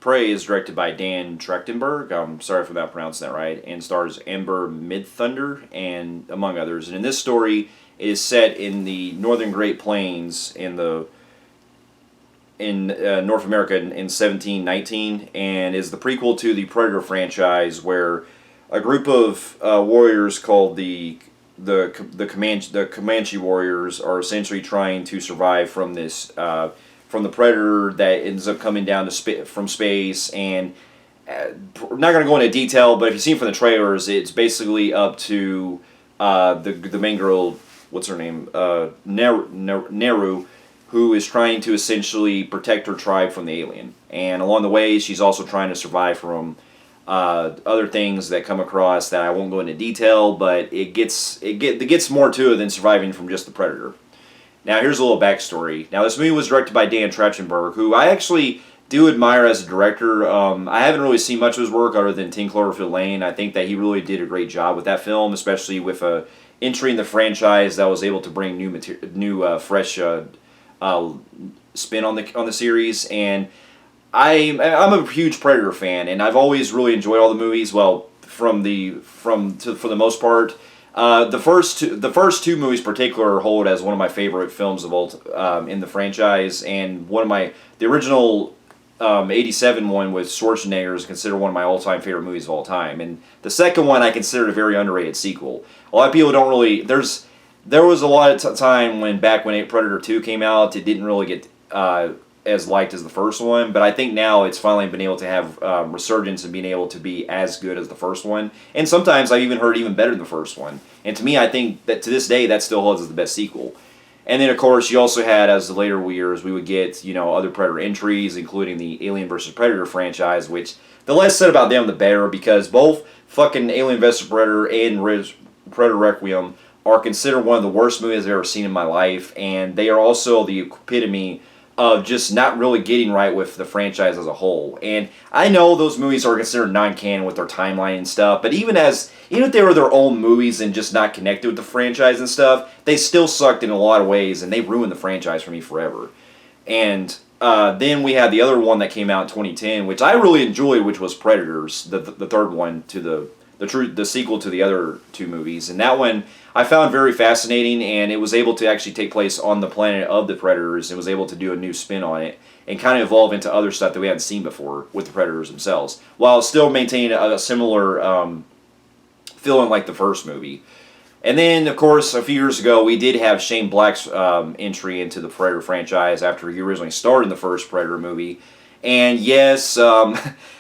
Prey is directed by Dan Trachtenberg. I'm sorry if I'm not pronouncing that right, and stars Amber Midthunder and among others. And in this story, it is set in the Northern Great Plains in North America in 1719, and is the prequel to the Predator franchise, where a group of warriors called the Comanche warriors are essentially trying to survive from this from the Predator that ends up coming down from space. And I'm not going to go into detail, but if you've seen from the trailers, it's basically up to the main girl, what's her name, Neru, who is trying to essentially protect her tribe from the alien. And along the way, she's also trying to survive from other things that come across that I won't go into detail, but it gets more to it than surviving from just the Predator. Now, here's a little backstory. Now, this movie was directed by Dan Trachtenberg, who I actually do admire as a director. I haven't really seen much of his work other than 10 Cloverfield Lane. I think that he really did a great job with that film, especially with entering the franchise that was able to bring new fresh spin on the series. And I'm a huge Predator fan, and I've always really enjoyed all the movies. Well, for the most part, the first two movies in particular hold as one of my favorite films of all in the franchise, and the original 87 one with Schwarzenegger is considered one of my all-time favorite movies of all time, and the second one I consider a very underrated sequel. A lot of people don't really there was a lot of time when Predator 2 came out, it didn't really get as liked as the first one, but I think now it's finally been able to have resurgence and being able to be as good as the first one. And sometimes I've even heard even better than the first one. And to me, I think that to this day, that still holds as the best sequel. And then, of course, you also had, as the later years, we would get, other Predator entries, including the Alien vs. Predator franchise, which the less said about them, the better, because both fucking Alien vs. Predator and Predator Requiem are considered one of the worst movies I've ever seen in my life, and they are also the epitome of just not really getting right with the franchise as a whole. And I know those movies are considered non-canon with their timeline and stuff, but even if they were their own movies and just not connected with the franchise and stuff, they still sucked in a lot of ways, and they ruined the franchise for me forever. And then we had the other one that came out in 2010, which I really enjoyed, which was Predators, the third one to the sequel to the other two movies. And that one I found very fascinating, and it was able to actually take place on the planet of the Predators. It was able to do a new spin on it and kind of evolve into other stuff that we hadn't seen before with the Predators themselves, while still maintaining a similar feeling like the first movie. And then, of course, a few years ago, we did have Shane Black's entry into the Predator franchise after he originally starred in the first Predator movie. And yes, the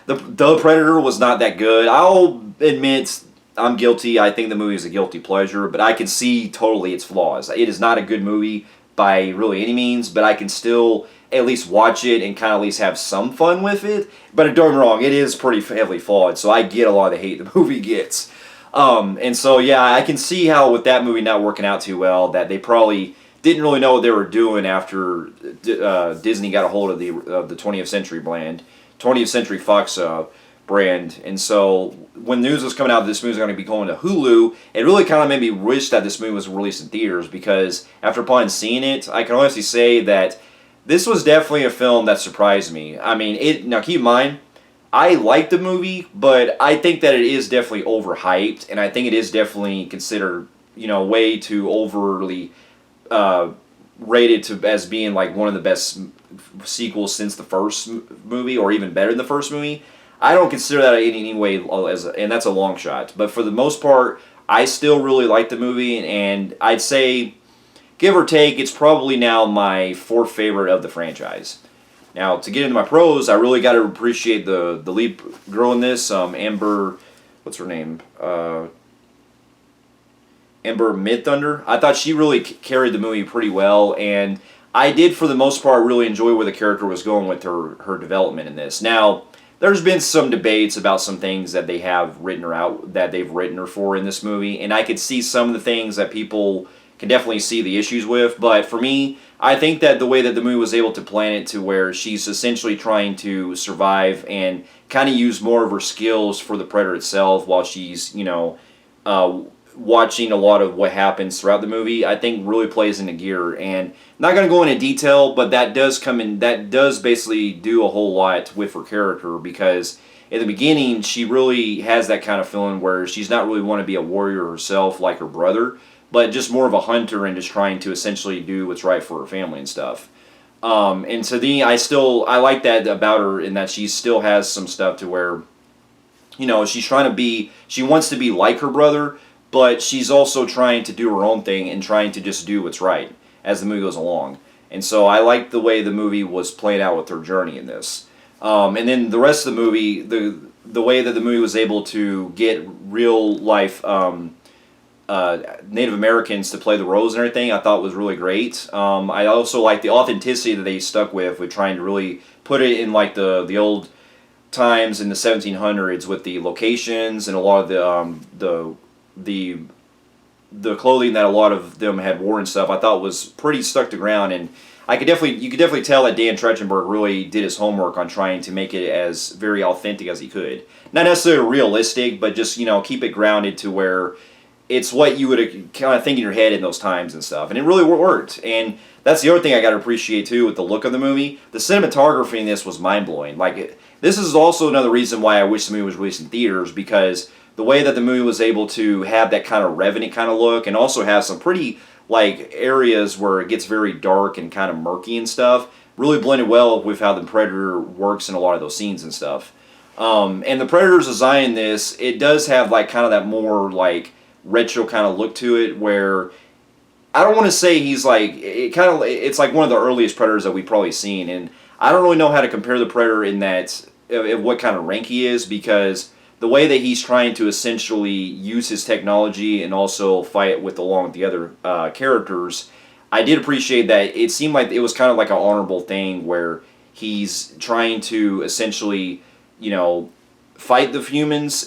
Predator was not that good. I'll admit I'm guilty. I think the movie is a guilty pleasure, but I can see totally its flaws. It is not a good movie by really any means, but I can still at least watch it and kind of at least have some fun with it. But don't get me wrong, it is pretty heavily flawed, so I get a lot of the hate the movie gets. And so, yeah, I can see how with that movie not working out too well, that they probably didn't really know what they were doing after Disney got a hold of the 20th Century brand, 20th Century Fox brand. And so when news was coming out that this movie was going to be going to Hulu, it really kind of made me wish that this movie was released in theaters, because after upon seeing it, I can honestly say that this was definitely a film that surprised me. I mean, now keep in mind, I like the movie, but I think that it is definitely overhyped, and I think it is definitely considered, way too overly rated as being like one of the best sequels since the first movie, or even better than the first movie. I don't consider that in any way, and that's a long shot. But for the most part, I still really like the movie, and I'd say, give or take, it's probably now my fourth favorite of the franchise. Now, to get into my pros, I really got to appreciate the lead girl in this, Amber, what's her name? Amber Midthunder. I thought she really carried the movie pretty well, and I did, for the most part, really enjoy where the character was going with her development in this. Now, there's been some debates about some things that they've written her for in this movie, and I could see some of the things that people can definitely see the issues with, but for me, I think that the way that the movie was able to plan it to where she's essentially trying to survive and kind of use more of her skills for the Predator itself while she's, watching a lot of what happens throughout the movie, I think really plays into gear. And I'm not going to go into detail, but that does come in. That does basically do a whole lot with her character, because in the beginning she really has that kind of feeling where she's not really want to be a warrior herself like her brother, but just more of a hunter and just trying to essentially do what's right for her family and stuff. And so I like that about her, in that she still has some stuff to where, she wants to be like her brother, but she's also trying to do her own thing and trying to just do what's right as the movie goes along. And so I like the way the movie was played out with her journey in this. And then the rest of the movie, the way that the movie was able to get real life Native Americans to play the roles and everything, I thought was really great. I also like the authenticity that they stuck with trying to really put it in like the old times in the 1700s, with the locations and a lot of the clothing that a lot of them had worn and stuff. I thought was pretty stuck to ground, and you could definitely tell that Dan Trachtenberg really did his homework on trying to make it as very authentic as he could. Not necessarily realistic, but just keep it grounded to where it's what you would kind of think in your head in those times and stuff. And it really worked. And that's the other thing I got to appreciate too with the look of the movie. The cinematography in this was mind blowing. This is also another reason why I wish the movie was released in theaters, because the way that the movie was able to have that kind of Revenant kind of look, and also have some pretty areas where it gets very dark and kind of murky and stuff, really blended well with how the Predator works in a lot of those scenes and stuff. And the Predator's design in this, it does have kind of that more retro kind of look to it, where I don't want to say he's it's like one of the earliest Predators that we've probably seen, and I don't really know how to compare the Predator in that what kind of rank he is, because the way that he's trying to essentially use his technology and also fight along with the other characters, I did appreciate that it seemed like it was kind of like an honorable thing where he's trying to essentially, fight the humans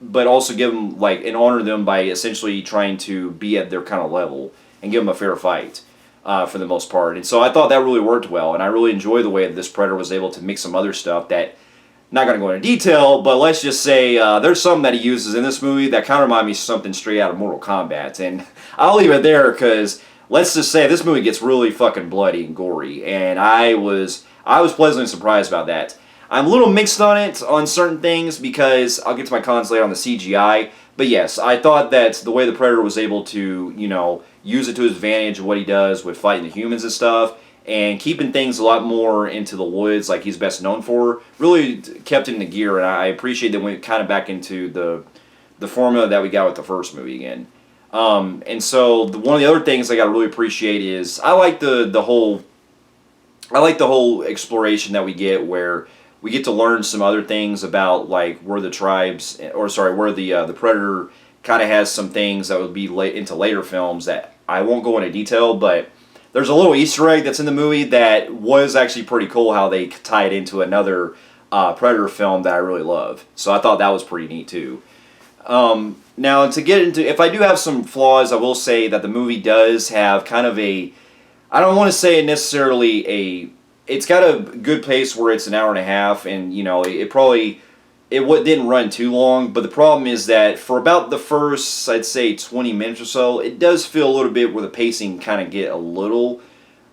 but also give them and honor them by essentially trying to be at their kind of level and give them a fair fight for the most part. And so I thought that really worked well, and I really enjoy the way that this Predator was able to mix some other stuff that, not going to go into detail, but let's just say there's some that he uses in this movie that kind of remind me of something straight out of Mortal Kombat. And I'll leave it there, because let's just say this movie gets really fucking bloody and gory, and I was pleasantly surprised about that. I'm a little mixed on it on certain things, because I'll get to my cons later on the CGI. But yes, I thought that the way the Predator was able to, use it to his advantage of what he does with fighting the humans and stuff, and keeping things a lot more into the woods like he's best known for, really kept it in the gear. And I appreciate that we went kind of back into the formula that we got with the first movie again. And so one of the other things I got to really appreciate is I like the whole exploration that we get, where we get to learn some other things about where the tribes, where the Predator kind of has some things that would be into later films that I won't go into detail, but there's a little Easter egg that's in the movie that was actually pretty cool, how they tie it into another Predator film that I really love. So I thought that was pretty neat too. Now, to get into, if I do have some flaws, I will say that the movie does have kind of I don't want to say necessarily it's got a good pace where it's an hour and a half, and it didn't run too long, but the problem is that for about the first, I'd say 20 minutes or so, it does feel a little bit where the pacing kind of get a little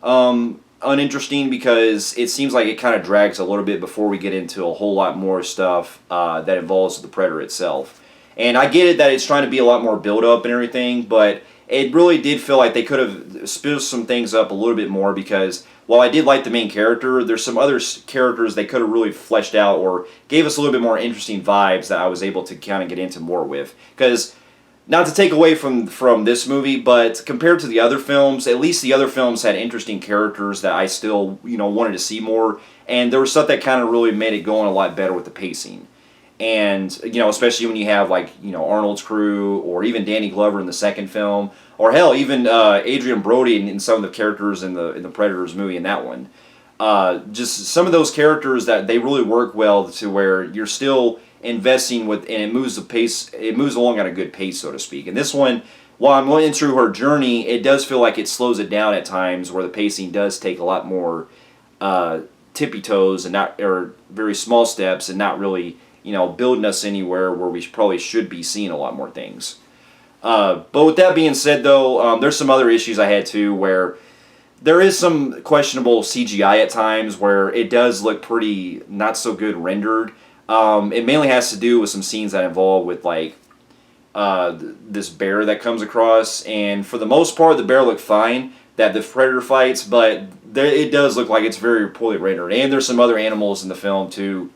uninteresting, because it seems like it kind of drags a little bit before we get into a whole lot more stuff that involves the Predator itself. And I get it that it's trying to be a lot more build-up and everything, but it really did feel like they could have spruced some things up a little bit more, because while I did like the main character, there's some other characters they could have really fleshed out or gave us a little bit more interesting vibes that I was able to kind of get into more with. Because, not to take away from this movie, but compared to the other films, at least the other films had interesting characters that I still, wanted to see more. And there was stuff that kind of really made it go on a lot better with the pacing. And, especially when you have, Arnold's crew, or even Danny Glover in the second film, or hell, even Adrian Brody in some of the characters in the Predators movie in that one. Just some of those characters that they really work well to where you're still investing with, and it moves along at a good pace, so to speak. And this one, while I'm going through her journey, it does feel like it slows it down at times, where the pacing does take a lot more tippy toes or very small steps, and not really building us anywhere where we probably should be seeing a lot more things. But with that being said, though, there's some other issues I had too, where there is some questionable CGI at times where it does look pretty not so good rendered. It mainly has to do with some scenes that involve with like this bear that comes across, and for the most part, the bear looked fine that the predator fights, but it does look like it's very poorly rendered. And there's some other animals in the film too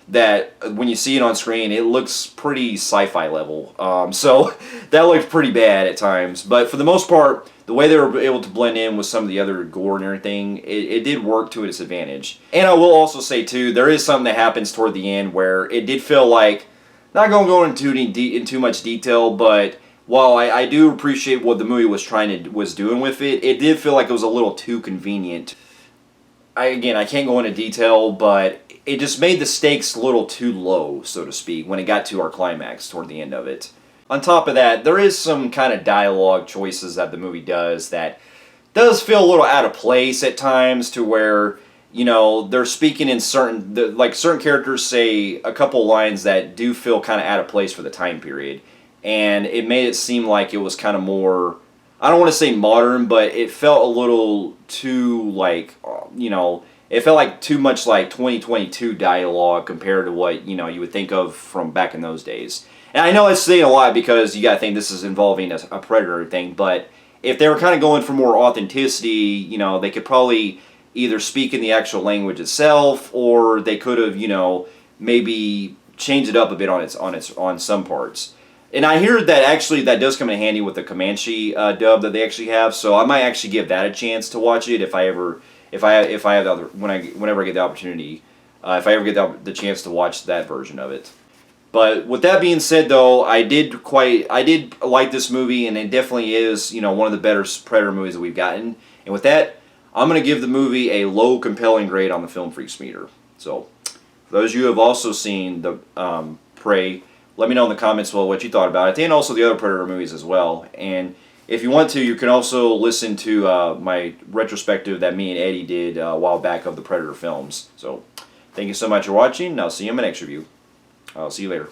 that when you see it on screen, it looks pretty sci-fi level. So that looked pretty bad at times. But for the most part, the way they were able to blend in with some of the other gore and everything, it did work to its advantage. And I will also say too, there is something that happens toward the end where it did feel like, not going to go into too much detail, but while I do appreciate what the movie was doing with it, it did feel like it was a little too convenient. I can't go into detail, but it just made the stakes a little too low, so to speak, when it got to our climax toward the end of it. On top of that, there is some kind of dialogue choices that the movie does that does feel a little out of place at times, to where, you know, they're speaking in certain characters say a couple lines that do feel kind of out of place for the time period. And it made it seem like it was kind of more, I don't want to say modern, but it felt a little too like, it felt like too much like 2022 dialogue compared to what, you would think of from back in those days. And I know it's saying a lot because you got to think this is involving a predator thing, but if they were kind of going for more authenticity, they could probably either speak in the actual language itself, or they could have, maybe changed it up a bit on some parts. And I hear that actually that does come in handy with the Comanche dub that they actually have, so I might actually give that a chance to watch it if I have the other, whenever I get the opportunity, if I ever get the chance to watch that version of it. But with that being said, though, I did like this movie, and it definitely is, one of the better Predator movies that we've gotten. And with that, I'm going to give the movie a low compelling grade on the Film Freaks meter. So, for those of you who have also seen the Prey, let me know in the comments below what you thought about it, and also the other Predator movies as well. And if you want to, you can also listen to my retrospective that me and Eddie did a while back of the Predator films. So, thank you so much for watching, and I'll see you in my next review. I'll see you later.